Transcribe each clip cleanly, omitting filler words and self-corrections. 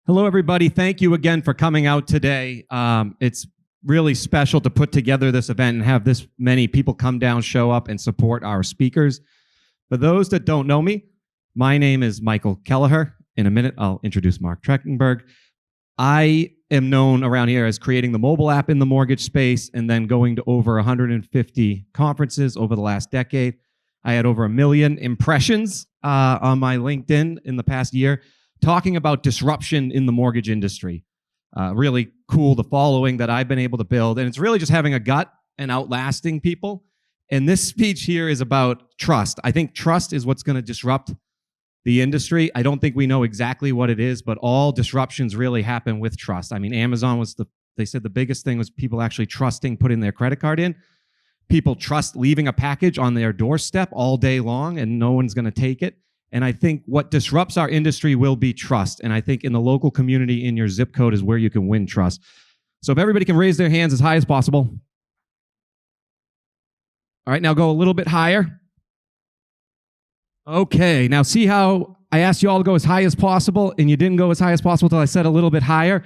Hello, everybody. Thank you again for coming out today. It's really special to put together this event and have this many people come down, show up, and support our speakers. For those that don't know me, my name is Michael Kelleher. In a minute, I'll introduce Mark Treckenberg. I am known around here as creating the mobile app in the mortgage space and then going to over 150 conferences over the last decade. I had over 1 million impressions on my LinkedIn in the past year, talking about disruption in the mortgage industry. Really cool, the following that I've been able to build. And it's really just having a gut and outlasting people. And this speech here is about trust. I think trust is what's going to disrupt the industry. I don't think we know exactly what it is, but all disruptions really happen with trust. I mean, Amazon they said the biggest thing was people actually trusting putting their credit card in. People trust leaving a package on their doorstep all day long and no one's going to take it. And I think what disrupts our industry will be trust. And I think in the local community, in your zip code, is where you can win trust. So if everybody can raise their hands as high as possible. All right, now go a little bit higher. Okay, now see how I asked you all to go as high as possible and you didn't go as high as possible until I said a little bit higher?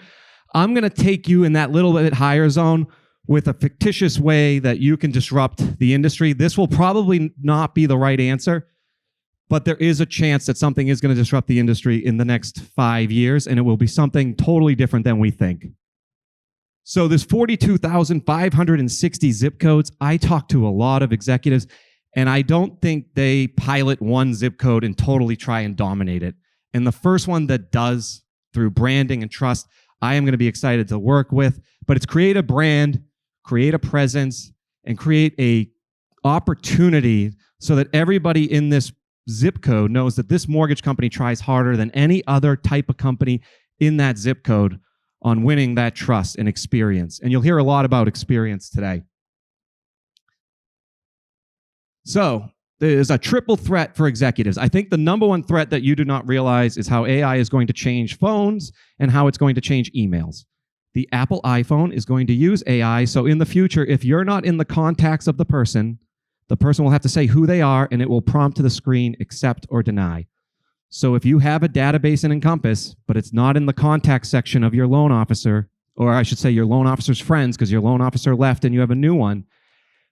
I'm going to take you in that little bit higher zone with a fictitious way that you can disrupt the industry. This will probably not be the right answer, but there is a chance that something is going to disrupt the industry in the next 5 years, and it will be something totally different than we think. So there's 42,560 zip codes. I talk to a lot of executives, and I don't think they pilot one zip code and totally try and dominate it. And the first one that does, through branding and trust, I am going to be excited to work with. But it's create a brand, create a presence, and create a opportunity so that everybody in this zip code knows that this mortgage company tries harder than any other type of company in that zip code on winning that trust and experience. And you'll hear a lot about experience today. So there's a triple threat for executives. I think the number one threat that you do not realize is how AI is going to change phones and how it's going to change emails. The Apple iPhone is going to use AI. So in the future, if you're not in the contacts of the person will have to say who they are, and it will prompt to the screen, accept or deny. So if you have a database in Encompass, but it's not in the contact section of your loan officer, or I should say your loan officer's friends, because your loan officer left and you have a new one,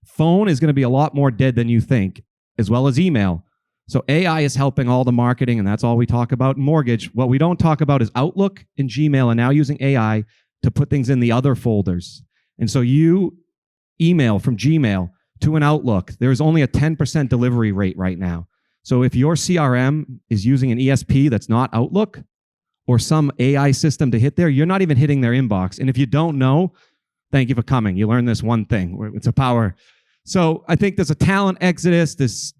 phone is going to be a lot more dead than you think, as well as email. So AI is helping all the marketing, and that's all we talk about in mortgage. What we don't talk about is Outlook and Gmail, and now using AI to put things in the other folders. And so you email from Gmail to an Outlook, there's only a 10% delivery rate right now. So if your CRM is using an ESP that's not Outlook or some AI system to hit there, you're not even hitting their inbox. And if you don't know, thank you for coming. You learned this one thing. It's a power. So I think there's a talent exodus, this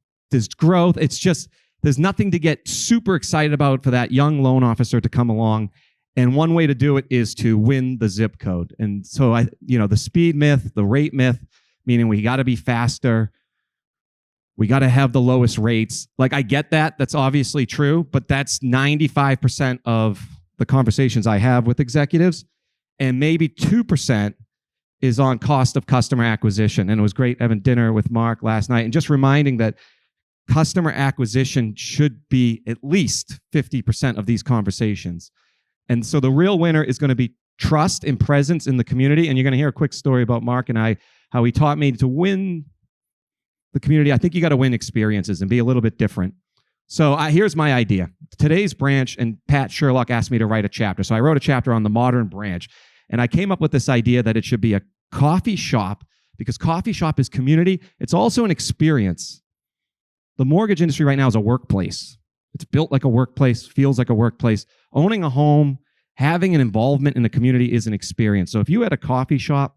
growth. It's just, there's nothing to get super excited about for that young loan officer to come along. And one way to do it is to win the zip code. And so the speed myth, the rate myth, meaning we got to be faster. We got to have the lowest rates. Like, I get that. That's obviously true, but that's 95% of the conversations I have with executives. And maybe 2% is on cost of customer acquisition. And it was great having dinner with Mark last night and just reminding that customer acquisition should be at least 50% of these conversations. And so the real winner is going to be trust and presence in the community. And you're going to hear a quick story about Mark and I, how he taught me to win the community. I think you got to win experiences and be a little bit different. So here's my idea. Today's branch, and Pat Sherlock asked me to write a chapter. So I wrote a chapter on the modern branch. And I came up with this idea that it should be a coffee shop, because coffee shop is community. It's also an experience. The mortgage industry right now is a workplace. It's built like a workplace, feels like a workplace. Owning a home, having an involvement in the community is an experience. So if you had a coffee shop,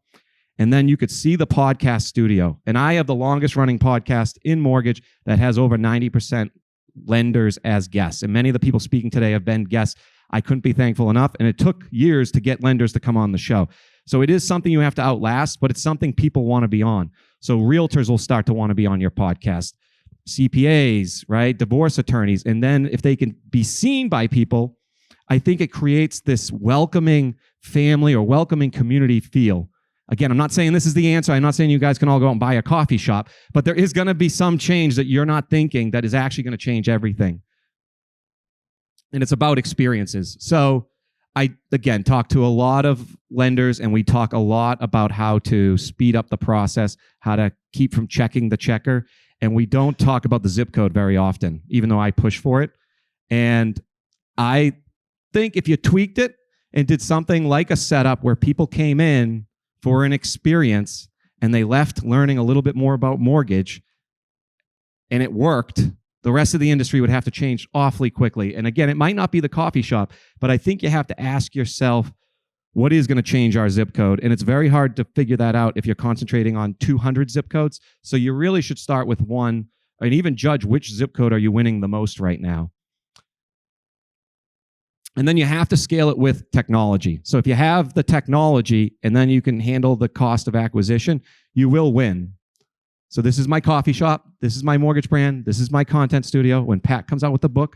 and then you could see the podcast studio. And I have the longest running podcast in mortgage that has over 90% lenders as guests. And many of the people speaking today have been guests. I couldn't be thankful enough. And it took years to get lenders to come on the show. So it is something you have to outlast, but it's something people want to be on. So realtors will start to want to be on your podcast. CPAs, right? Divorce attorneys. And then if they can be seen by people, I think it creates this welcoming family or welcoming community feel. Again, I'm not saying this is the answer. I'm not saying you guys can all go out and buy a coffee shop, but there is going to be some change that you're not thinking that is actually going to change everything. And it's about experiences. So I, again, talk to a lot of lenders, and we talk a lot about how to speed up the process, how to keep from checking the checker. And we don't talk about the zip code very often, even though I push for it. And I think if you tweaked it and did something like a setup where people came in for an experience and they left learning a little bit more about mortgage and it worked, the rest of the industry would have to change awfully quickly. And again, it might not be the coffee shop, but I think you have to ask yourself, what is going to change our zip code? And it's very hard to figure that out if you're concentrating on 200 zip codes. So you really should start with one and even judge which zip code are you winning the most right now. And then you have to scale it with technology. So if you have the technology and then you can handle the cost of acquisition, you will win. So this is my coffee shop. This is my mortgage brand. This is my content studio. When Pat comes out with the book,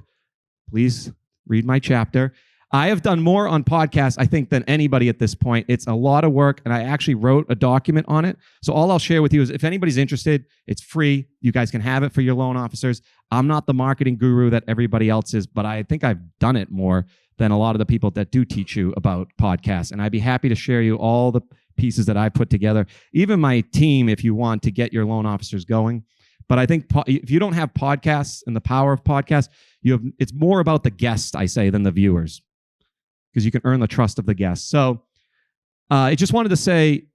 please read my chapter. I have done more on podcasts, I think, than anybody at this point. It's a lot of work, and I actually wrote a document on it. So all I'll share with you is if anybody's interested, it's free. You guys can have it for your loan officers. I'm not the marketing guru that everybody else is, but I think I've done it more than a lot of the people that do teach you about podcasts. And I'd be happy to share you all the pieces that I put together, even my team, if you want to get your loan officers going. But I think if you don't have podcasts and the power of podcasts, it's more about the guests, I say, than the viewers, because you can earn the trust of the guests. So I just wanted to say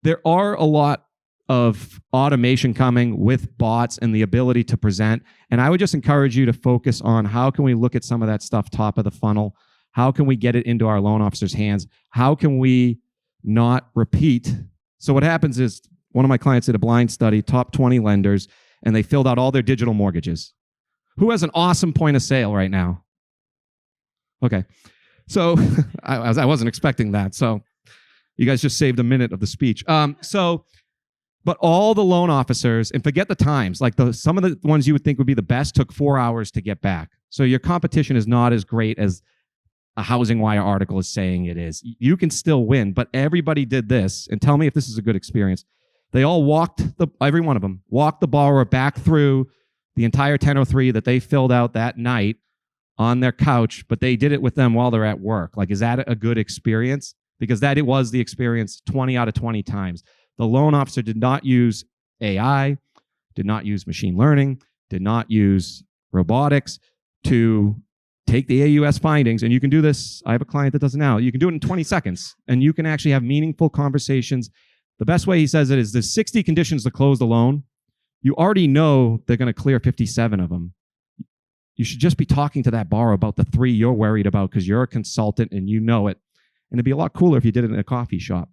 there are a lot of automation coming with bots and the ability to present. And I would just encourage you to focus on how can we look at some of that stuff top of the funnel? How can we get it into our loan officers' hands? How can we not repeat? So what happens is one of my clients did a blind study, top 20 lenders, and they filled out all their digital mortgages. Who has an awesome point of sale right now? Okay. So I wasn't expecting that. So you guys just saved a minute of the speech. But all the loan officers, and forget the times, like some of the ones you would think would be the best took 4 hours to get back. So your competition is not as great as a Housing Wire article is saying it is. You can still win, but everybody did this, and tell me if this is a good experience. They all every one of them walked the borrower back through the entire 1003 that they filled out that night on their couch, but they did it with them while they're at work. Like, is that a good experience? Because it was the experience 20 out of 20 times. The loan officer did not use AI, did not use machine learning, did not use robotics to take the AUS findings. And you can do this. I have a client that does it now. You can do it in 20 seconds, and you can actually have meaningful conversations. The best way he says it is there's 60 conditions to close the loan. You already know they're going to clear 57 of them. You should just be talking to that borrower about the 3 you're worried about because you're a consultant and you know it. And it'd be a lot cooler if you did it in a coffee shop.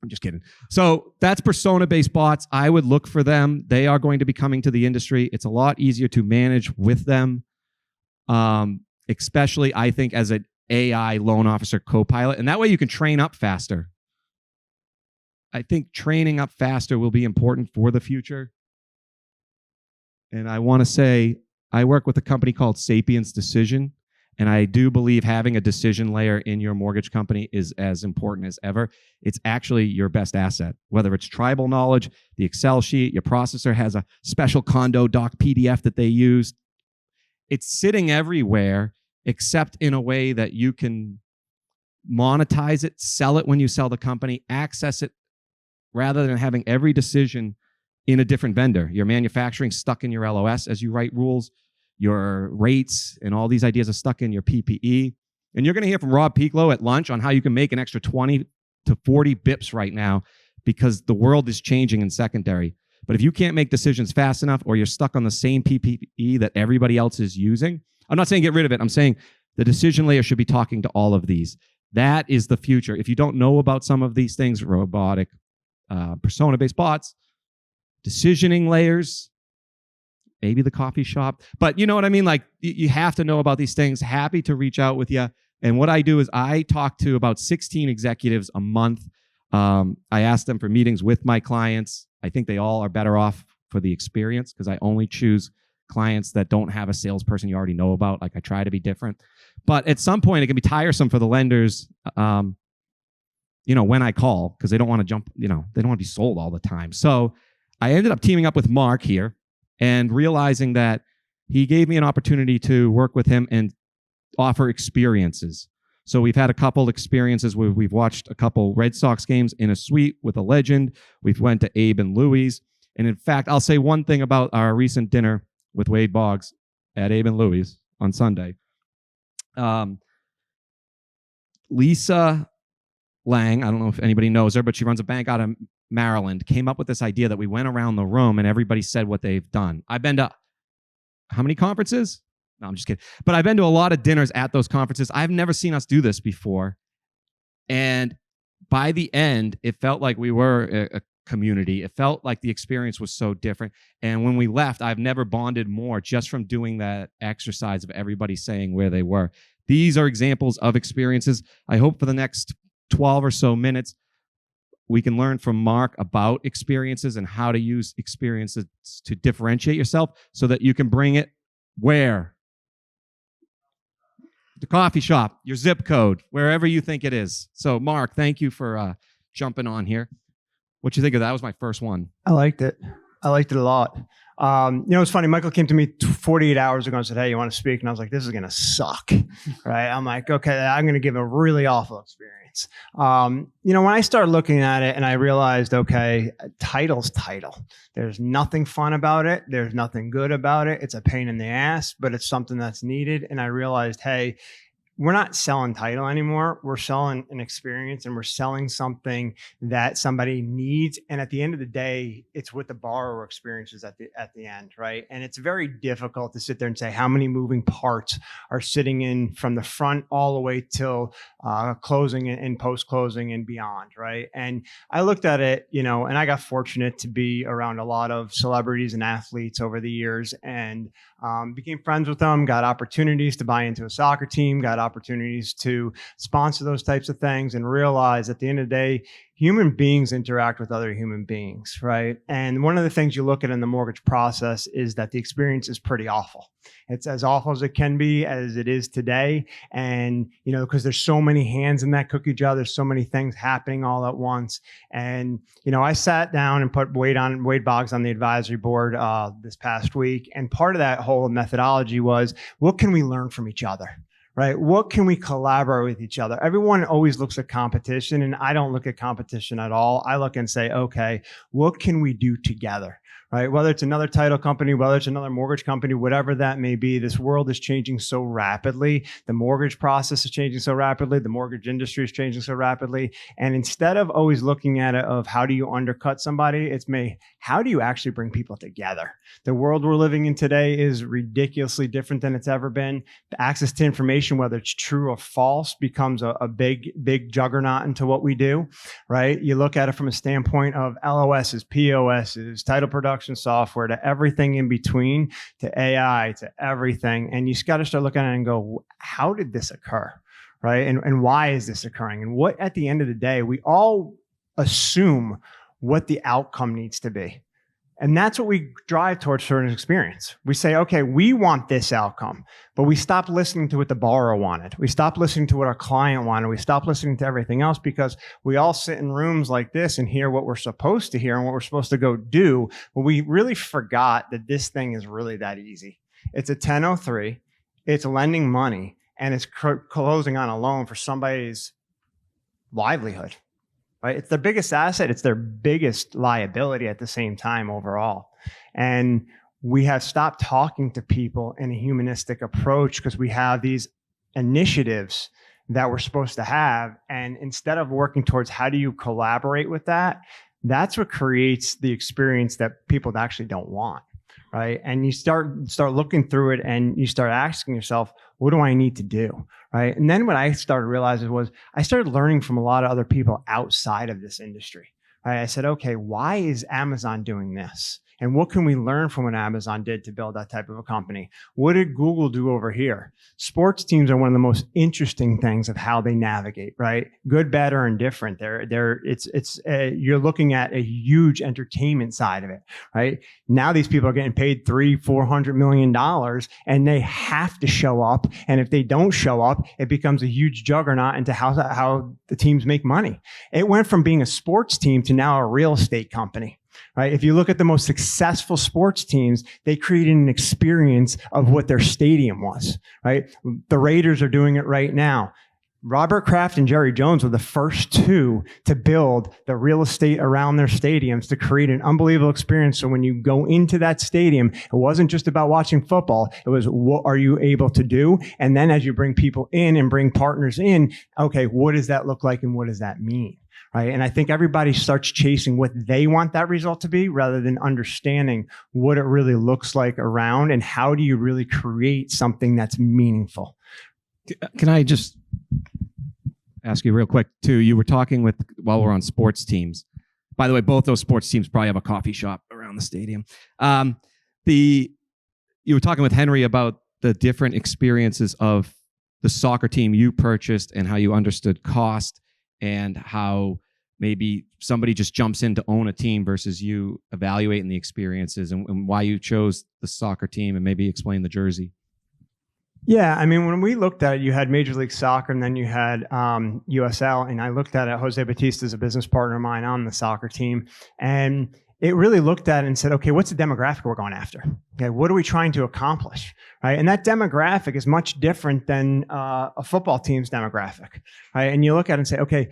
I'm just kidding. So that's persona-based bots. I would look for them. They are going to be coming to the industry. It's a lot easier to manage with them, especially, I think, as an AI loan officer co-pilot. And that way you can train up faster. I think training up faster will be important for the future. And I want to say, I work with a company called Sapiens Decision, and I do believe having a decision layer in your mortgage company is as important as ever. It's actually your best asset, whether it's tribal knowledge, the Excel sheet, your processor has a special condo doc PDF that they use. It's sitting everywhere, except in a way that you can monetize it, sell it when you sell the company, access it, rather than having every decision in a different vendor. Your manufacturing stuck in your LOS as you write rules. Your rates and all these ideas are stuck in your PPE. And you're going to hear from Rob Pieklo at lunch on how you can make an extra 20 to 40 bips right now because the world is changing in secondary. But if you can't make decisions fast enough or you're stuck on the same PPE that everybody else is using, I'm not saying get rid of it. I'm saying the decision layer should be talking to all of these. That is the future. If you don't know about some of these things, robotic, persona-based bots, decisioning layers, maybe the coffee shop, but you know what I mean? Like, you have to know about these things. Happy to reach out with you. And what I do is I talk to about 16 executives a month. I ask them for meetings with my clients. I think they all are better off for the experience because I only choose clients that don't have a salesperson you already know about. Like, I try to be different. But at some point, it can be tiresome for the lenders, when I call, because they don't want to jump, they don't want to be sold all the time. So I ended up teaming up with Mark here and realizing that he gave me an opportunity to work with him and offer experiences. So we've had a couple experiences where we've watched a couple Red Sox games in a suite with a legend. We've went to Abe and Louie's. And in fact, I'll say one thing about our recent dinner with Wade Boggs at Abe and Louie's on Sunday. Lisa Lang, I don't know if anybody knows her, but she runs a bank out of Maryland, came up with this idea that we went around the room and everybody said what they've done. I've been to how many conferences? No, I'm just kidding. But I've been to a lot of dinners at those conferences. I've never seen us do this before. And by the end, it felt like we were a community. It felt like the experience was so different. And when we left, I've never bonded more just from doing that exercise of everybody saying where they were. These are examples of experiences. I hope for the next 12 or so minutes, we can learn from Mark about experiences and how to use experiences to differentiate yourself so that you can bring it where? The coffee shop, your zip code, wherever you think it is. So, Mark, thank you for jumping on here. What you think of that? That was my first one. I liked it. I liked it a lot. It's funny. Michael came to me 48 hours ago and said, "Hey, you want to speak?" And I was like, "This is going to suck." Right. I'm like, okay, I'm going to give a really awful experience. When I started looking at it and I realized, okay, title's title. There's nothing fun about it. There's nothing good about it. It's a pain in the ass, but it's something that's needed. And I realized, hey, we're not selling title anymore. We're selling an experience and we're selling something that somebody needs. And at the end of the day, it's what the borrower experiences at the end, right? And it's very difficult to sit there and say how many moving parts are sitting in from the front all the way till closing and post-closing and beyond, right? And I looked at it, and I got fortunate to be around a lot of celebrities and athletes over the years and became friends with them, got opportunities to buy into a soccer team, got opportunities to sponsor those types of things, and realize at the end of the day, human beings interact with other human beings, right? And one of the things you look at in the mortgage process is that the experience is pretty awful. It's as awful as it can be, as it is today. And, because there's so many hands in that cookie jar, there's so many things happening all at once. And, I sat down and put Wade Boggs on the advisory board this past week. And part of that whole methodology was, what can we learn from each other? Right? What can we collaborate with each other? Everyone always looks at competition, and I don't look at competition at all. I look and say, okay, what can we do together? Right? Whether it's another title company, whether it's another mortgage company, whatever that may be, this world is changing so rapidly. The mortgage process is changing so rapidly. The mortgage industry is changing so rapidly. And instead of always looking at it of how do you undercut somebody, it's how do you actually bring people together? The world we're living in today is ridiculously different than it's ever been. The access to information, whether it's true or false, becomes a big juggernaut into what we do, right? You look at it from a standpoint of LOSs, POSs, title production software, to everything in between, to AI, to everything. And you got to start looking at it and go, how did this occur? Right? And why is this occurring? And what, at the end of the day, we all assume what the outcome needs to be. And that's what we drive towards certain experience. We say, okay, we want this outcome, but we stop listening to what the borrower wanted. We stop listening to what our client wanted. We stop listening to everything else because we all sit in rooms like this and hear what we're supposed to hear and what we're supposed to go do. But we really forgot that this thing is really that easy. It's a 1003. It's lending money, and it's closing on a loan for somebody's livelihood. Right? It's their biggest asset. It's their biggest liability at the same time overall. And we have stopped talking to people in a humanistic approach because we have these initiatives that we're supposed to have. And instead of working towards how do you collaborate with that, that's what creates the experience that people actually don't want. Right? And you start looking through it and you start asking yourself, what do I need to do? Right? And then what I started realizing was I started learning from a lot of other people outside of this industry. Right? I said, okay, why is Amazon doing this? And what can we learn from what Amazon did to build that type of a company? What did Google do over here? Sports teams are one of the most interesting things of how they navigate, right? Good, bad, or indifferent. You're looking at a huge entertainment side of it, right? Now these people are getting paid $300-400 million, and they have to show up. And if they don't show up, it becomes a huge juggernaut into how the teams make money. It went from being a sports team to now a real estate company. Right? If you look at the most successful sports teams, they created an experience of what their stadium was, right? The Raiders are doing it right now. Robert Kraft and Jerry Jones were the first two to build the real estate around their stadiums to create an unbelievable experience. So when you go into that stadium, it wasn't just about watching football. It was, what are you able to do? And then as you bring people in and bring partners in, okay, what does that look like and what does that mean? Right. And I think everybody starts chasing what they want that result to be rather than understanding what it really looks like around and how do you really create something that's meaningful. Can I just ask you real quick too? You were talking while we're on sports teams. By the way, both those sports teams probably have a coffee shop around the stadium. You were talking with Henry about the different experiences of the soccer team you purchased and how you understood cost and how maybe somebody just jumps in to own a team versus you evaluating the experiences and why you chose the soccer team, and maybe explain the jersey. Yeah, I mean, when we looked at it, you had Major League Soccer and then you had USL, and I looked at it. Jose Batista is a business partner of mine on the soccer team, and it really looked at it and said, okay, what's the demographic we're going after? Okay, what are we trying to accomplish? Right, and that demographic is much different than a football team's demographic. Right, and you look at it and say, okay,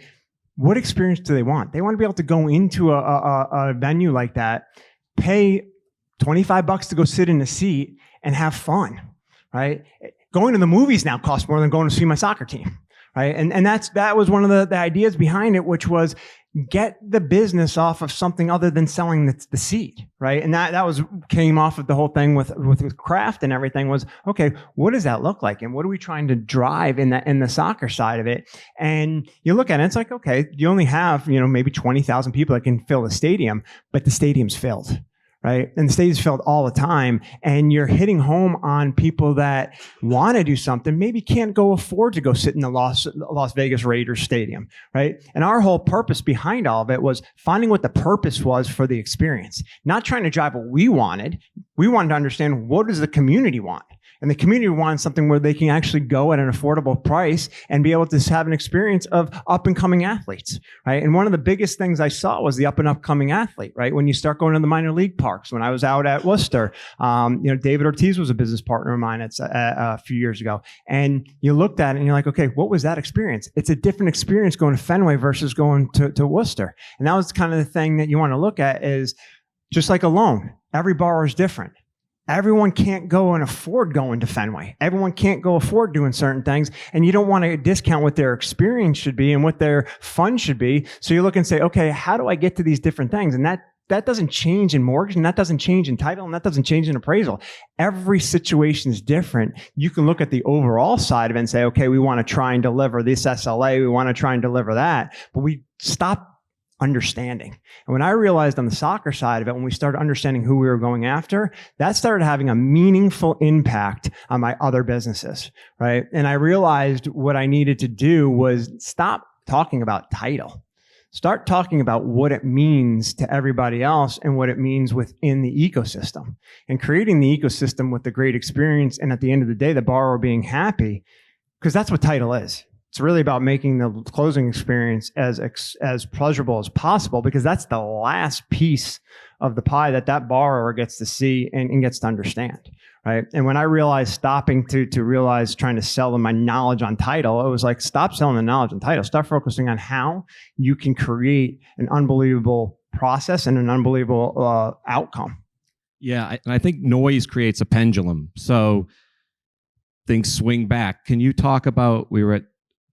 what experience do they want? They want to be able to go into a venue like that, pay $25 to go sit in a seat and have fun. Right. Going to the movies now costs more than going to see my soccer team, right? And that was one of the ideas behind it, which was get the business off of something other than selling the seed, right? And that came off of the whole thing with Kraft and everything was, okay, what does that look like? And what are we trying to drive in the soccer side of it? And you look at it, it's like, okay, you only have, maybe 20,000 people that can fill the stadium, but the stadium's filled. Right. And the stage is filled all the time. And you're hitting home on people that want to do something, maybe can't go afford to go sit in the Las Vegas Raiders stadium. Right. And our whole purpose behind all of it was finding what the purpose was for the experience, not trying to drive what we wanted. We wanted to understand, what does the community want? And the community wants something where they can actually go at an affordable price and be able to have an experience of up and coming athletes, right? And one of the biggest things I saw was the up and upcoming athlete, right? When you start going to the minor league parks, when I was out at Worcester, David Ortiz was a business partner of mine a few years ago. And you looked at it and you're like, okay, what was that experience? It's a different experience going to Fenway versus going to Worcester. And that was kind of the thing that you want to look at is just like a loan. Every borrower is different. Everyone can't go and afford going to Fenway. Everyone can't go afford doing certain things. And you don't want to discount what their experience should be and what their fun should be. So you look and say, okay, how do I get to these different things? And that doesn't change in mortgage, and that doesn't change in title, and that doesn't change in appraisal. Every situation is different. You can look at the overall side of it and say, okay, we want to try and deliver this SLA. We want to try and deliver that. But we stop understanding. And when I realized on the soccer side of it, when we started understanding who we were going after, that started having a meaningful impact on my other businesses, right? And I realized what I needed to do was stop talking about title. Start talking about what it means to everybody else and what it means within the ecosystem, and creating the ecosystem with the great experience. And at the end of the day, the borrower being happy, because that's what title is. It's really about making the closing experience as pleasurable as possible, because that's the last piece of the pie that borrower gets to see and gets to understand, right? And when I realized stopping to realize trying to sell them my knowledge on title, it was like, stop selling the knowledge on title. Start focusing on how you can create an unbelievable process and an unbelievable outcome. Yeah, I think noise creates a pendulum. So things swing back. Can you talk about, we were at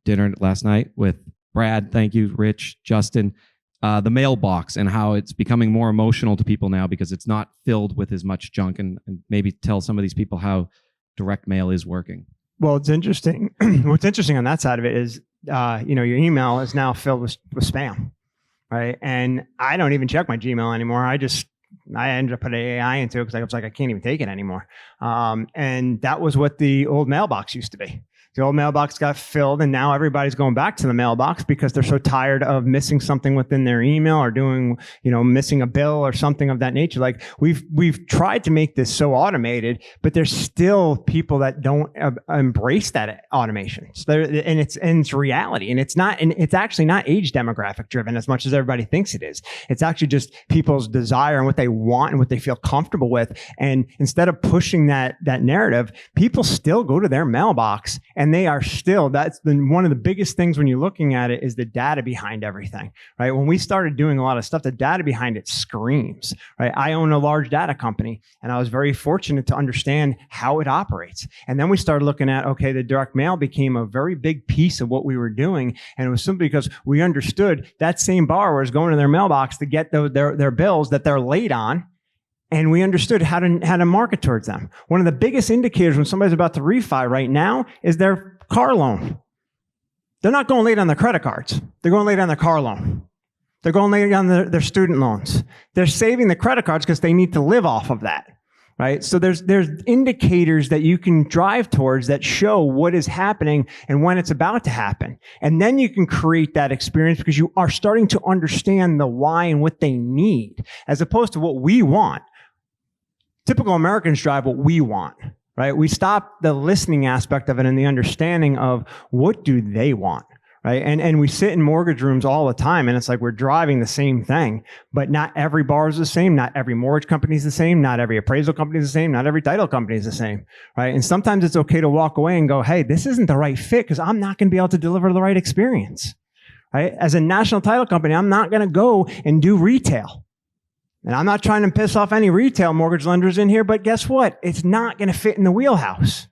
dinner last night with Brad, thank you, Rich, Justin, the mailbox and how it's becoming more emotional to people now because it's not filled with as much junk, and maybe tell some of these people how direct mail is working. Well, it's interesting. What's interesting on that side of it is, your email is now filled with spam, right? And I don't even check my Gmail anymore. I ended up putting AI into it because I was like, I can't even take it anymore. And that was what the old mailbox used to be. The old mailbox got filled, and now everybody's going back to the mailbox because they're so tired of missing something within their email or missing a bill or something of that nature. Like we've tried to make this so automated, but there's still people that don't embrace that automation. So it's reality, and it's actually not age demographic driven as much as everybody thinks it is. It's actually just people's desire and what they want and what they feel comfortable with. And instead of pushing that narrative, people still go to their mailbox And they are still, one of the biggest things when you're looking at it is the data behind everything, right? When we started doing a lot of stuff, the data behind it screams, right? I own a large data company, and I was very fortunate to understand how it operates. And then we started looking at, okay, the direct mail became a very big piece of what we were doing. And it was simply because we understood that same borrower is going to their mailbox to get their bills that they're late on. And we understood how to market towards them. One of the biggest indicators when somebody's about to refi right now is their car loan. They're not going late on their credit cards. They're going late on their car loan. They're going late on their student loans. They're saving the credit cards because they need to live off of that, right? So there's indicators that you can drive towards that show what is happening and when it's about to happen. And then you can create that experience because you are starting to understand the why and what they need, as opposed to what we want. Typical Americans drive what we want, right? We stop the listening aspect of it and the understanding of what do they want, right? And we sit in mortgage rooms all the time, and it's like we're driving the same thing, but not every bar is the same. Not every mortgage company is the same. Not every appraisal company is the same. Not every title company is the same, right? And sometimes it's okay to walk away and go, hey, this isn't the right fit because I'm not going to be able to deliver the right experience, right? As a national title company, I'm not going to go and do retail. And I'm not trying to piss off any retail mortgage lenders in here, but guess what? It's not going to fit in the wheelhouse.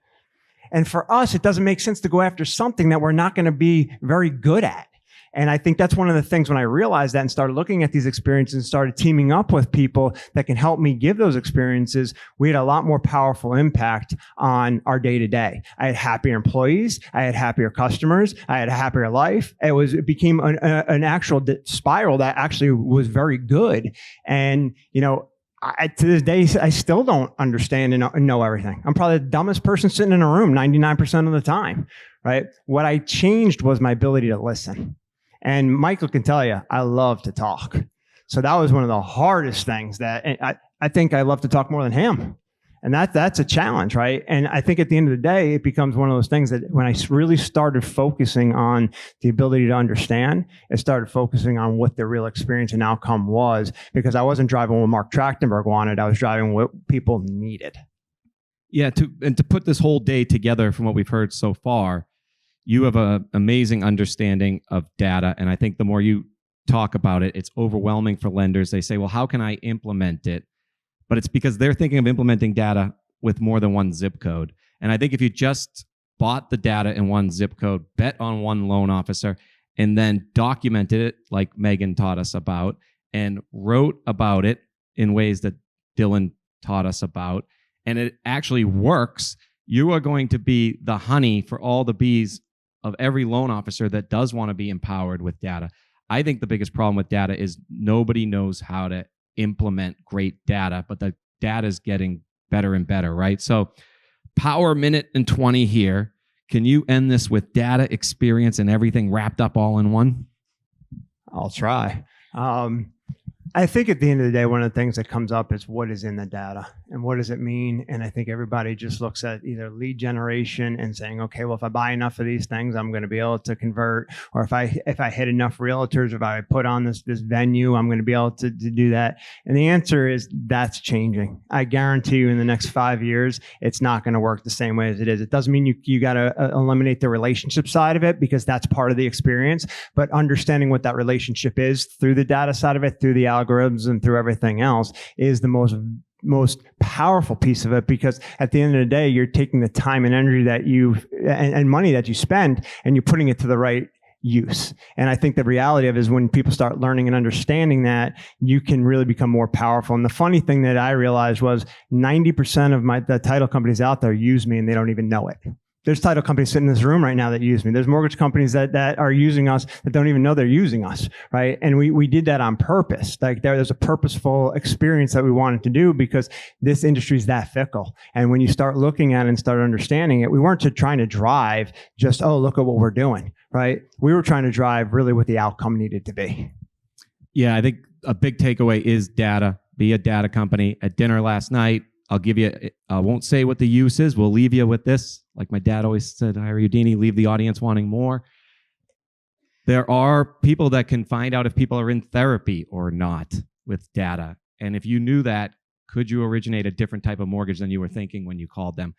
And for us, it doesn't make sense to go after something that we're not going to be very good at. And I think that's one of the things when I realized that and started looking at these experiences and started teaming up with people that can help me give those experiences, we had a lot more powerful impact on our day to day. I had happier employees. I had happier customers. I had a happier life. It became an actual spiral that actually was very good. And, to this day, I still don't understand and know everything. I'm probably the dumbest person sitting in a room 99% of the time, right? What I changed was my ability to listen. And Michael can tell you, I love to talk. So that was one of the hardest things that I think I love to talk more than him. And that's a challenge, right? And I think at the end of the day, it becomes one of those things that when I really started focusing on the ability to understand, it started focusing on what the real experience and outcome was, because I wasn't driving what Mark Trachtenberg wanted. I was driving what people needed. Yeah, to put this whole day together from what we've heard so far, you have an amazing understanding of data. And I think the more you talk about it, it's overwhelming for lenders. They say, well, how can I implement it? But it's because they're thinking of implementing data with more than one zip code. And I think if you just bought the data in one zip code, bet on one loan officer, and then documented it like Megan taught us about, and wrote about it in ways that Dylan taught us about, and it actually works, you are going to be the honey for all the bees of every loan officer that does want to be empowered with data. I think the biggest problem with data is nobody knows how to implement great data, but the data is getting better and better, right? So power minute and 20 here. Can you end this with data, experience, and everything wrapped up all in one? I'll try. I think at the end of the day, one of the things that comes up is what is in the data and what does it mean? And I think everybody just looks at either lead generation and saying, okay, well, if I buy enough of these things, I'm going to be able to convert. Or if I hit enough realtors, if I put on this venue, I'm going to be able to do that. And the answer is that's changing. I guarantee you in the next 5 years, it's not going to work the same way as it is. It doesn't mean you got to eliminate the relationship side of it, because that's part of the experience. But understanding what that relationship is through the data side of it, through the algorithms and through everything else, is the most powerful piece of it, because at the end of the day, you're taking the time and energy that and money that you spend, and you're putting it to the right use. And I think the reality of it is when people start learning and understanding that, you can really become more powerful. And the funny thing that I realized was 90% of the title companies out there use me and they don't even know it. There's title companies sitting in this room right now that use me. There's mortgage companies that are using us that don't even know they're using us, right? And we did that on purpose. Like there's a purposeful experience that we wanted to do, because this industry is that fickle. And when you start looking at it and start understanding it, we weren't just trying to drive just, oh, look at what we're doing, right? We were trying to drive really what the outcome needed to be. Yeah, I think a big takeaway is data. Be a data company. At dinner last night, I won't say what the use is. We'll leave you with this. Like my dad always said, Ira Udini, leave the audience wanting more. There are people that can find out if people are in therapy or not with data. And if you knew that, could you originate a different type of mortgage than you were thinking when you called them?